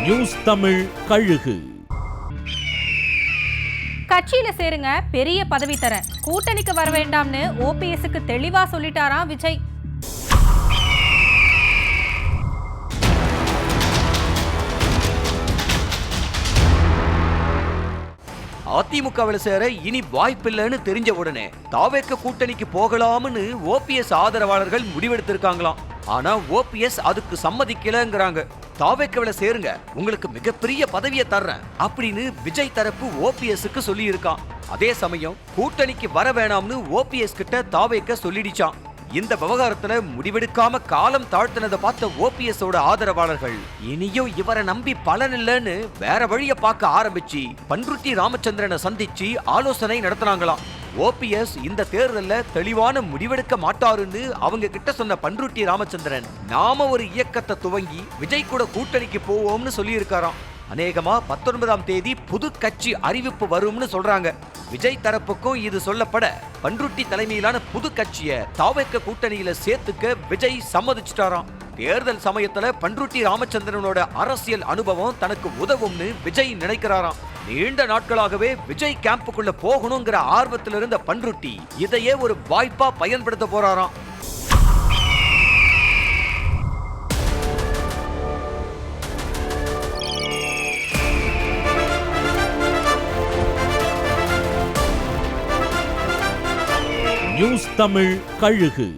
News Tamil கழுகு. கட்சியில சேருங்க, பெரிய பதவி தர, கூட்டணிக்கு வர வேண்டாம்னு ஓபிஎஸ்க்கு தெளிவா சொல்லிட்டாராம் விஜய். அதிமுகவில் சேர இனி வாய்ப்பில்லைன்னு தெரிஞ்ச உடனே தாவேக்க கூட்டணிக்கு போகலாம்னு ஓபிஎஸ் ஆதரவாளர்கள் முடிவெடுத்திருக்காங்களாம். ஆனா ஓபிஎஸ் அதுக்கு சம்மதிக்கலங்கிறாங்க. தாவேக்கவில் சேருங்க, உங்களுக்கு மிகப்பெரிய பதவியை தர்றேன் அப்படின்னு விஜய் தரப்பு ஓபிஎஸ்க்கு சொல்லி இருக்கான். அதே சமயம் கூட்டணிக்கு வர வேணாம்னு ஓபிஎஸ் கிட்ட தாவேக்க சொல்லிடுச்சான். இந்த விவகாரத்துல முடிவெடுக்காம காலம் தாழ்த்தினதை பார்த்த ஓபிஎஸ் ஓட ஆதரவாளர்கள் இனியும் இவரை நம்பி பலன் இல்லைன்னு வேற வழிய பார்க்க ஆரம்பிச்சு பண்ருட்டி ராமச்சந்திரனை சந்திச்சு ஆலோசனை நடத்தினாங்களாம். ஓபிஎஸ் இந்த தேர்தல்ல தெளிவான முடிவெடுக்க மாட்டாருன்னு அவங்க கிட்ட சொன்ன பண்ருட்டி ராமச்சந்திரன் நாம ஒரு இயக்கத்தை துவங்கி விஜய் கூட கூட்டணிக்கு போவோம்னு சொல்லி இருக்காராம். அநேகமா 19ஆம் தேதி புது கட்சி அறிவிப்பு வரும்னு சொல்றாங்க. விஜய் தரப்புக்கும் இது சொல்லப்பட பண்ருட்டி தலைமையிலான புது கட்சியை தாவேக்க கூட்டணியில சேர்த்துக்க விஜய் சம்மதிச்சிட்டாராம். தேர்தல் சமயத்துல பண்ருட்டி ராமச்சந்திரனோட அரசியல் அனுபவம் தனக்கு உதவும்னு விஜய் நினைக்கிறாராம். நீண்ட நாட்களாகவே விஜய் கேம்புக்குள்ள போகணுங்கிற ஆர்வத்தில் இருந்த பண்ருட்டி இதையே ஒரு வாய்ப்பா பயன்படுத்த போறாராம். நியூஸ் தமிழ் கழுகு.